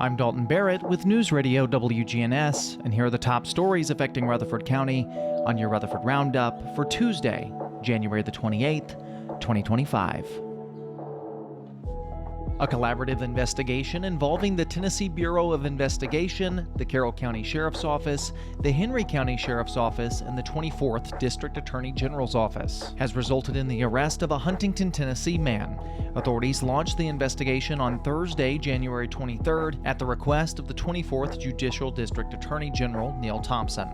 I'm Dalton Barrett with News Radio WGNS, and here are the top stories affecting Rutherford County on your Rutherford Roundup for Tuesday, January the 28th, 2025. A collaborative investigation involving the Tennessee Bureau of Investigation, the Carroll County Sheriff's Office, the Henry County Sheriff's Office, and the 24th District Attorney General's Office has resulted in the arrest of a Huntington, Tennessee man. Authorities launched the investigation on Thursday, January 23rd, at the request of the 24th Judicial District Attorney General Neil Thompson,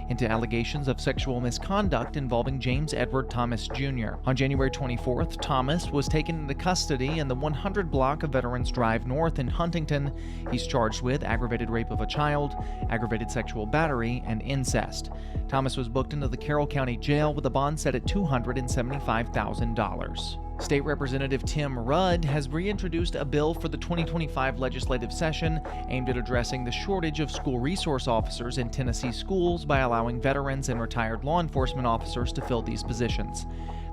into allegations of sexual misconduct involving James Edward Thomas Jr. On January 24th, Thomas was taken into custody in the 100 block of Veterans Drive North in Huntington. He's charged with aggravated rape of a child, aggravated sexual battery, and incest. Thomas was booked into the Carroll County Jail with a bond set at $275,000. State Representative Tim Rudd has reintroduced a bill for the 2025 legislative session aimed at addressing the shortage of school resource officers in Tennessee schools by allowing veterans and retired law enforcement officers to fill these positions.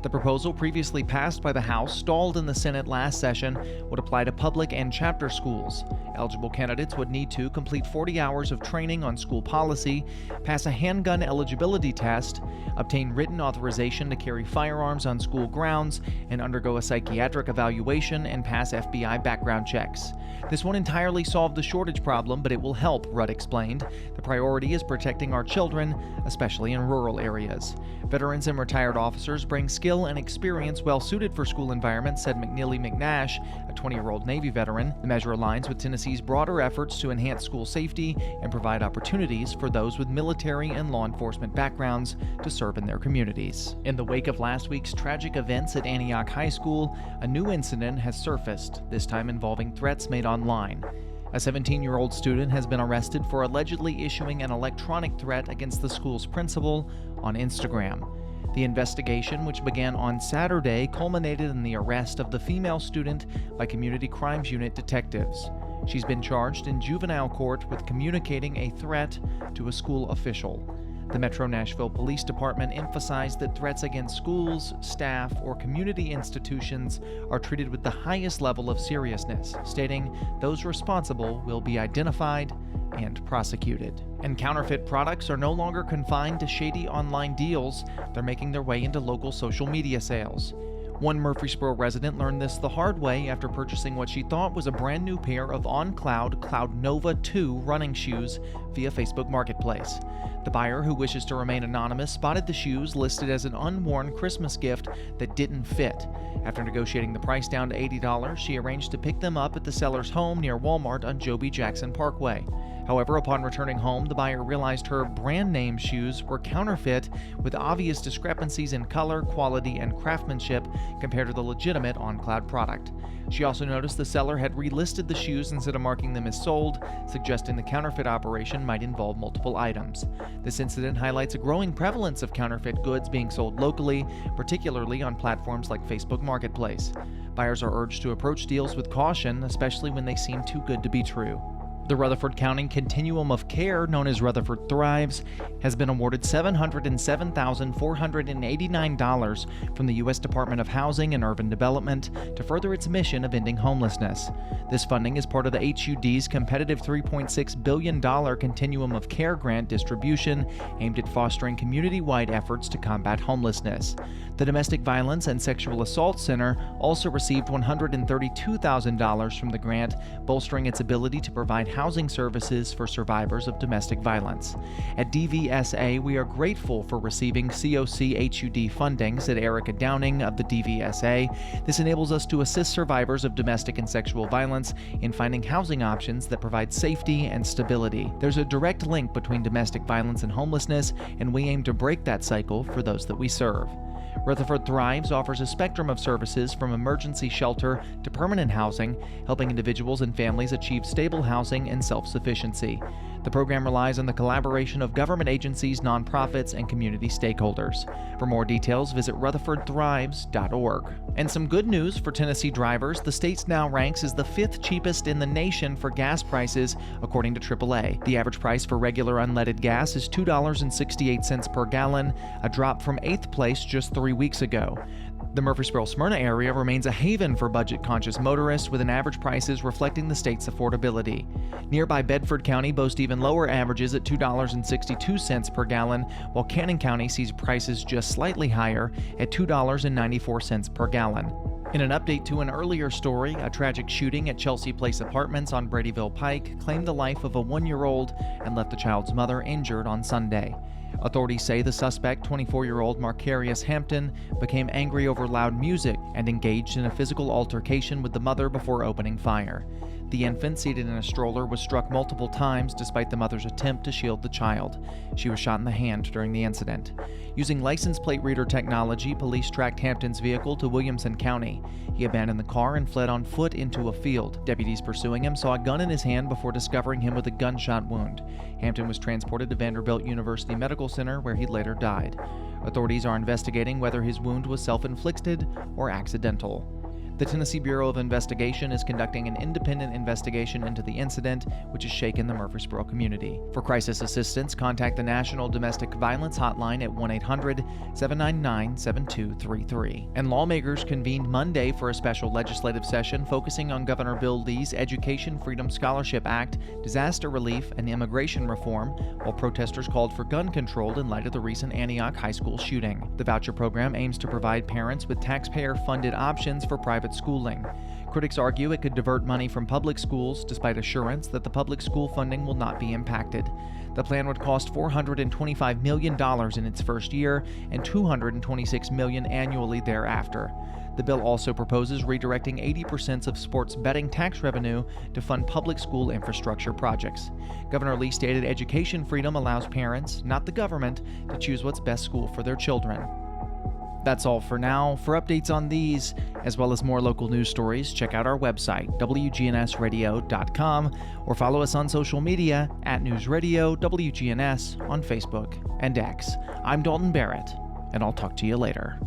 The proposal, previously passed by the House, stalled in the Senate last session, would apply to public and chapter schools. Eligible candidates would need to complete 40 hours of training on school policy, pass a handgun eligibility test, obtain written authorization to carry firearms on school grounds, and undergo a psychiatric evaluation and pass FBI background checks. This won't entirely solve the shortage problem, but it will help, Rudd explained. The priority is protecting our children, especially in rural areas. Veterans and retired officers bring skill and experience well suited for school environments, said McNeely McNash, a 20-year-old Navy veteran. The measure aligns with Tennessee's broader efforts to enhance school safety and provide opportunities for those with military and law enforcement backgrounds to serve in their communities. In the wake of last week's tragic events at Antioch High School, a new incident has surfaced, this time involving threats made online. A 17-year-old student has been arrested for allegedly issuing an electronic threat against the school's principal on Instagram. The investigation, which began on Saturday, culminated in the arrest of the female student by Community Crimes Unit detectives. She's been charged in juvenile court with communicating a threat to a school official. The Metro Nashville Police Department emphasized that threats against schools, staff, or community institutions are treated with the highest level of seriousness, stating those responsible will be identified and prosecuted. And counterfeit products are no longer confined to shady online deals. They're making their way into local social media sales. One Murfreesboro resident learned this the hard way after purchasing what she thought was a brand new pair of on-cloud Cloud Nova 2 running shoes via Facebook Marketplace. The buyer, who wishes to remain anonymous, spotted the shoes listed as an unworn Christmas gift that didn't fit. After negotiating the price down to $80, she arranged to pick them up at the seller's home near Walmart on Joby Jackson Parkway. However, upon returning home, the buyer realized her brand name shoes were counterfeit, with obvious discrepancies in color, quality, and craftsmanship compared to the legitimate on-cloud product. She also noticed the seller had relisted the shoes instead of marking them as sold, suggesting the counterfeit operation might involve multiple items. This incident highlights a growing prevalence of counterfeit goods being sold locally, particularly on platforms like Facebook Marketplace. Buyers are urged to approach deals with caution, especially when they seem too good to be true. The Rutherford County Continuum of Care, known as Rutherford Thrives, has been awarded $707,489 from the U.S. Department of Housing and Urban Development to further its mission of ending homelessness. This funding is part of the HUD's competitive $3.6 billion Continuum of Care grant distribution aimed at fostering community-wide efforts to combat homelessness. The Domestic Violence and Sexual Assault Center also received $132,000 from the grant, bolstering its ability to provide housing services for survivors of domestic violence. At DVSA, we are grateful for receiving COC HUD funding, said Erica Downing of the DVSA. This enables us to assist survivors of domestic and sexual violence in finding housing options that provide safety and stability. There's a direct link between domestic violence and homelessness, and we aim to break that cycle for those that we serve. Rutherford Thrives offers a spectrum of services from emergency shelter to permanent housing, helping individuals and families achieve stable housing and self-sufficiency. The program relies on the collaboration of government agencies, nonprofits, and community stakeholders. For more details, visit rutherfordthrives.org. And some good news for Tennessee drivers: the state now ranks as the 5th cheapest in the nation for gas prices, according to AAA. The average price for regular unleaded gas is $2.68 per gallon, a drop from 8th place just 3 weeks ago. The Murfreesboro-Smyrna area remains a haven for budget-conscious motorists, with an average prices reflecting the state's affordability. Nearby Bedford County boasts even lower averages at $2.62 per gallon, while Cannon County sees prices just slightly higher at $2.94 per gallon. In an update to an earlier story, a tragic shooting at Chelsea Place Apartments on Bradyville Pike claimed the life of a 1-year-old and left the child's mother injured on Sunday. Authorities say the suspect, 24-year-old Marcarius Hampton, became angry over loud music and engaged in a physical altercation with the mother before opening fire. The infant, seated in a stroller, was struck multiple times despite the mother's attempt to shield the child. She was shot in the hand during the incident. Using license plate reader technology, police tracked Hampton's vehicle to Williamson County. He abandoned the car and fled on foot into a field. Deputies pursuing him saw a gun in his hand before discovering him with a gunshot wound. Hampton was transported to Vanderbilt University Medical Center, where he later died. Authorities are investigating whether his wound was self-inflicted or accidental. The Tennessee Bureau of Investigation is conducting an independent investigation into the incident, which has shaken the Murfreesboro community. For crisis assistance, contact the National Domestic Violence Hotline at 1-800-799-7233. And lawmakers convened Monday for a special legislative session focusing on Governor Bill Lee's Education Freedom Scholarship Act, disaster relief, and immigration reform, while protesters called for gun control in light of the recent Antioch high school shooting. The voucher program aims to provide parents with taxpayer-funded options for private schooling. Critics argue it could divert money from public schools, despite assurance that the public school funding will not be impacted. The plan would cost $425 million in its first year and $226 million annually thereafter. The bill also proposes redirecting 80% of sports betting tax revenue to fund public school infrastructure projects. Governor Lee stated education freedom allows parents, not the government, to choose what's best school for their children. That's all for now. For updates on these, as well as more local news stories, check out our website, wgnsradio.com, or follow us on social media at News Radio WGNS on Facebook and X. I'm Dalton Barrett, and I'll talk to you later.